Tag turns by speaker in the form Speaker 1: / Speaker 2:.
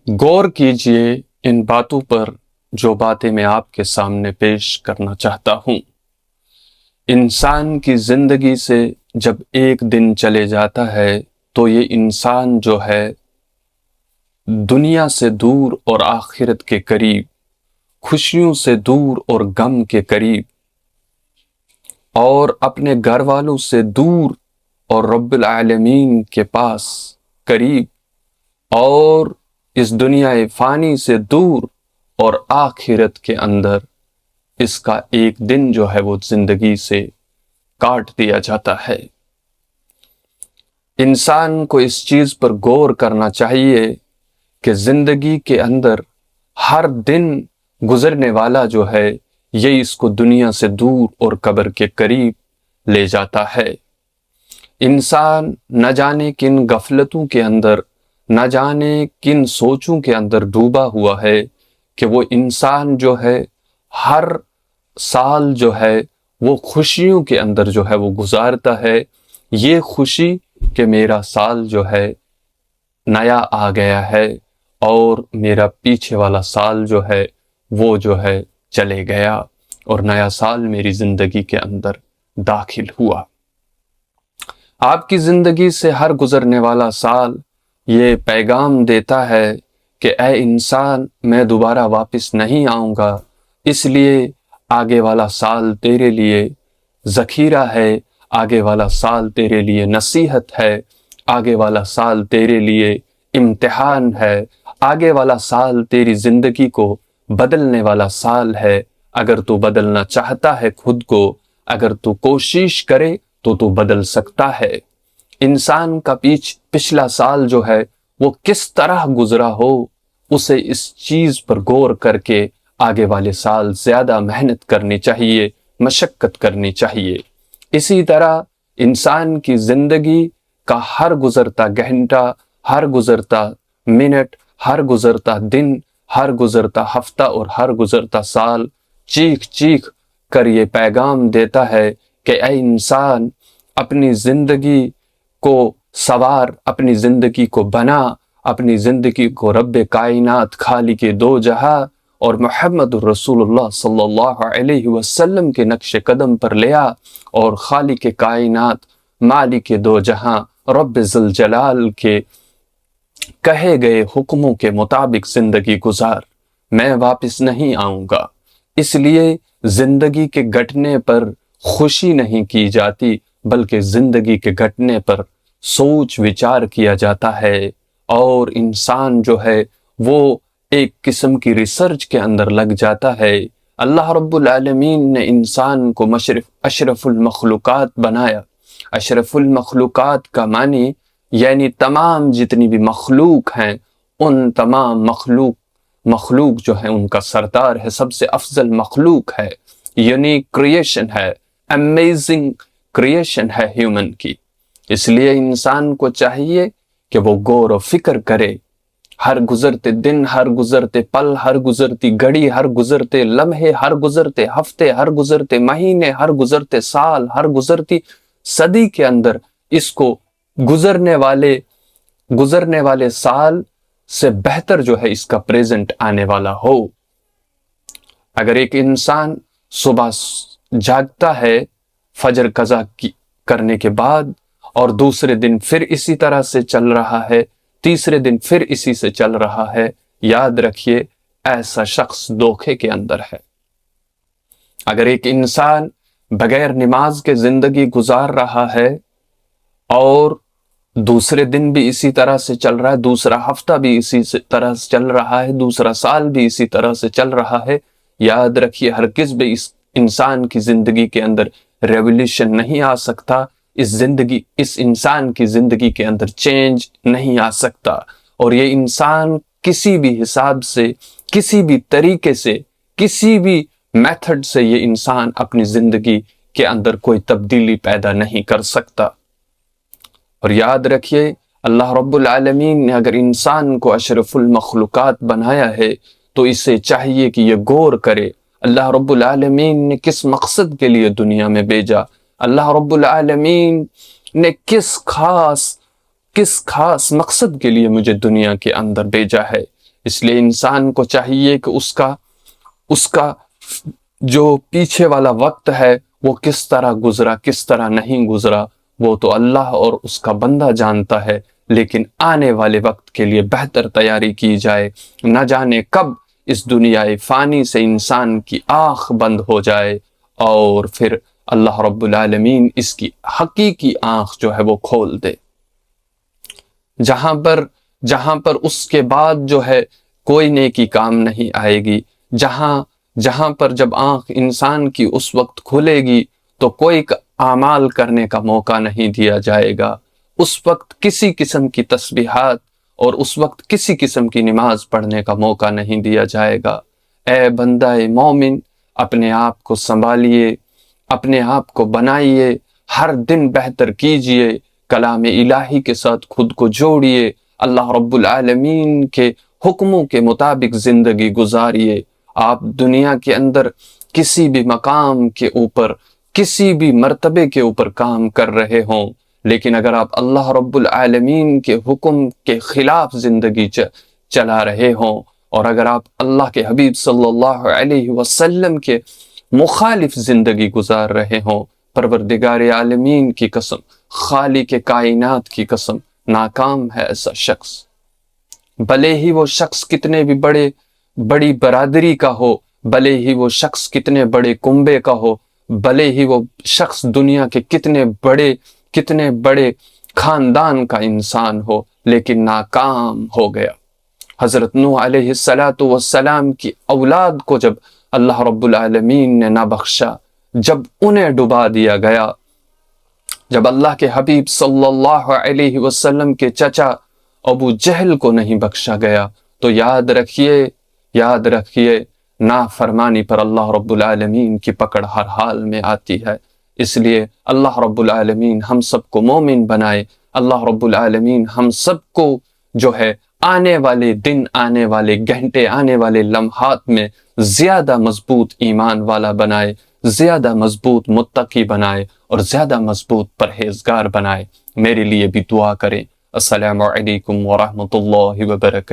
Speaker 1: غور کیجئے ان باتوں پر جو باتیں میں آپ کے سامنے پیش کرنا چاہتا ہوں۔ انسان کی زندگی سے جب ایک دن چلے جاتا ہے تو یہ انسان جو ہے دنیا سے دور اور آخرت کے قریب، خوشیوں سے دور اور غم کے قریب، اور اپنے گھر والوں سے دور اور رب العالمین کے پاس قریب، اور اس دنیا فانی سے دور اور آخرت کے اندر اس کا ایک دن جو ہے وہ زندگی سے کاٹ دیا جاتا ہے۔ انسان کو اس چیز پر غور کرنا چاہیے کہ زندگی کے اندر ہر دن گزرنے والا جو ہے یہ اس کو دنیا سے دور اور قبر کے قریب لے جاتا ہے۔ انسان نہ جانے کن غفلتوں کے اندر، نہ جانے کن سوچوں کے اندر ڈوبا ہوا ہے کہ وہ انسان جو ہے ہر سال جو ہے وہ خوشیوں کے اندر جو ہے وہ گزارتا ہے۔ یہ خوشی کہ میرا سال جو ہے نیا آ گیا ہے اور میرا پیچھے والا سال جو ہے وہ جو ہے چلے گیا اور نیا سال میری زندگی کے اندر داخل ہوا۔ آپ کی زندگی سے ہر گزرنے والا سال یہ پیغام دیتا ہے کہ اے انسان، میں دوبارہ واپس نہیں آؤں گا، اس لیے آگے والا سال تیرے لیے ذخیرہ ہے، آگے والا سال تیرے لیے نصیحت ہے، آگے والا سال تیرے لیے امتحان ہے، آگے والا سال تیری زندگی کو بدلنے والا سال ہے۔ اگر تو بدلنا چاہتا ہے خود کو، اگر تو کوشش کرے تو تو بدل سکتا ہے۔ انسان کا پچھلا سال جو ہے وہ کس طرح گزرا ہو، اسے اس چیز پر غور کر کے آگے والے سال زیادہ محنت کرنی چاہیے، مشقت کرنی چاہیے۔ اسی طرح انسان کی زندگی کا ہر گزرتا گھنٹہ، ہر گزرتا منٹ، ہر گزرتا دن، ہر گزرتا ہفتہ اور ہر گزرتا سال چیخ چیخ کر یہ پیغام دیتا ہے کہ اے انسان، اپنی زندگی کو سوار، اپنی زندگی کو بنا، اپنی زندگی کو رب کائنات، خالق دو جہاں اور محمد رسول اللہ صلی اللہ علیہ وسلم کے نقش قدم پر لیا اور خالق کائنات، مالک دو جہاں، رب ذوالجلال کے کہے گئے حکموں کے مطابق زندگی گزار۔ میں واپس نہیں آؤں گا۔ اس لیے زندگی کے گھٹنے پر خوشی نہیں کی جاتی، بلکہ زندگی کے گھٹنے پر سوچ وچار کیا جاتا ہے، اور انسان جو ہے وہ ایک قسم کی ریسرچ کے اندر لگ جاتا ہے۔ اللہ رب العالمین نے انسان کو اشرف المخلوقات بنایا۔ اشرف المخلوقات کا معنی یعنی تمام جتنی بھی مخلوق ہیں ان تمام مخلوق جو ہے ان کا سردار ہے، سب سے افضل مخلوق ہے، یونیک کریشن ہے، امیزنگ کریشن ہے ہیومن کی۔ اس لیے انسان کو چاہیے کہ وہ غور و فکر کرے، ہر گزرتے دن، ہر گزرتے پل، ہر گزرتی گھڑی، ہر گزرتے لمحے، ہر گزرتے ہفتے، ہر گزرتے مہینے، ہر گزرتے سال، ہر گزرتی صدی کے اندر اس کو گزرنے والے سال سے بہتر جو ہے اس کا پریزنٹ آنے والا ہو۔ اگر ایک انسان صبح جاگتا ہے فجر قضا کرنے کے بعد اور دوسرے دن پھر اسی طرح سے چل رہا ہے، تیسرے دن پھر اسی سے چل رہا ہے، یاد رکھیے ایسا شخص دھوکے کے اندر ہے۔ اگر ایک انسان بغیر نماز کے زندگی گزار رہا ہے اور دوسرے دن بھی اسی طرح سے چل رہا ہے، دوسرا ہفتہ بھی اسی طرح سے چل رہا ہے، دوسرا سال بھی اسی طرح سے چل رہا ہے، یاد رکھیے ہرگز بھی اس انسان کی زندگی کے اندر ریولیوشن نہیں آ سکتا، اس انسان کی زندگی کے اندر چینج نہیں آ سکتا، اور یہ انسان کسی بھی حساب سے، کسی بھی طریقے سے، کسی بھی میتھڈ سے یہ انسان اپنی زندگی کے اندر کوئی تبدیلی پیدا نہیں کر سکتا۔ اور یاد رکھیے اللہ رب العالمین نے اگر انسان کو اشرف المخلوقات بنایا ہے تو اسے چاہیے کہ یہ غور کرے اللہ رب العالمین نے کس مقصد کے لیے دنیا میں بھیجا، اللہ رب العالمین نے کس خاص مقصد کے لیے مجھے دنیا کے اندر بھیجا ہے۔ اس لیے انسان کو چاہیے کہ اس کا جو پیچھے والا وقت ہے وہ کس طرح گزرا کس طرح نہیں گزرا وہ تو اللہ اور اس کا بندہ جانتا ہے، لیکن آنے والے وقت کے لیے بہتر تیاری کی جائے۔ نہ جانے کب اس دنیا فانی سے انسان کی آنکھ بند ہو جائے اور پھر اللہ رب العالمین اس کی حقیقی آنکھ جو ہے وہ کھول دے، جہاں پر اس کے بعد جو ہے کوئی نیکی کام نہیں آئے گی، جہاں پر جب آنکھ انسان کی اس وقت کھلے گی تو کوئی اعمال کرنے کا موقع نہیں دیا جائے گا، اس وقت کسی قسم کی تسبیحات اور اس وقت کسی قسم کی نماز پڑھنے کا موقع نہیں دیا جائے گا۔ اے بندہ مومن، اپنے آپ کو سنبھالیے، اپنے آپ کو بنائیے، ہر دن بہتر کیجئے، کلام الہی کے ساتھ خود کو جوڑیے، اللہ رب العالمین کے حکموں کے مطابق زندگی گزاریے۔ آپ دنیا کے اندر کسی بھی مقام کے اوپر، کسی بھی مرتبے کے اوپر کام کر رہے ہوں، لیکن اگر آپ اللہ رب العالمین کے حکم کے خلاف زندگی چلا رہے ہوں، اور اگر آپ اللہ کے حبیب صلی اللہ علیہ وسلم کے مخالف زندگی گزار رہے ہوں، پروردگار عالمین کی قسم، خالق کائنات کی قسم، ناکام ہے ایسا شخص۔ بھلے ہی وہ شخص کتنے بھی بڑی برادری کا ہو، بھلے ہی وہ شخص کتنے بڑے کنبے کا ہو، بھلے ہی وہ شخص دنیا کے کتنے بڑے خاندان کا انسان ہو، لیکن ناکام ہو گیا۔ حضرت نوح علیہ السلام کی اولاد کو جب اللہ رب العالمین نے نہ بخشا، جب انہیں ڈبا دیا گیا، جب اللہ کے حبیب صلی اللہ علیہ وسلم کے چچا ابو جہل کو نہیں بخشا گیا، تو یاد رکھیے نافرمانی پر اللہ رب العالمین کی پکڑ ہر حال میں آتی ہے۔ اس لیے اللہ رب العالمین ہم سب کو مومن بنائے، اللہ رب العالمین ہم سب کو جو ہے آنے والے دن، آنے والے گھنٹے، آنے والے لمحات میں زیادہ مضبوط ایمان والا بنائے، زیادہ مضبوط متقی بنائے اور زیادہ مضبوط پرہیزگار بنائے۔ میرے لیے بھی دعا کریں۔ السلام علیکم ورحمۃ اللہ وبرکاتہ۔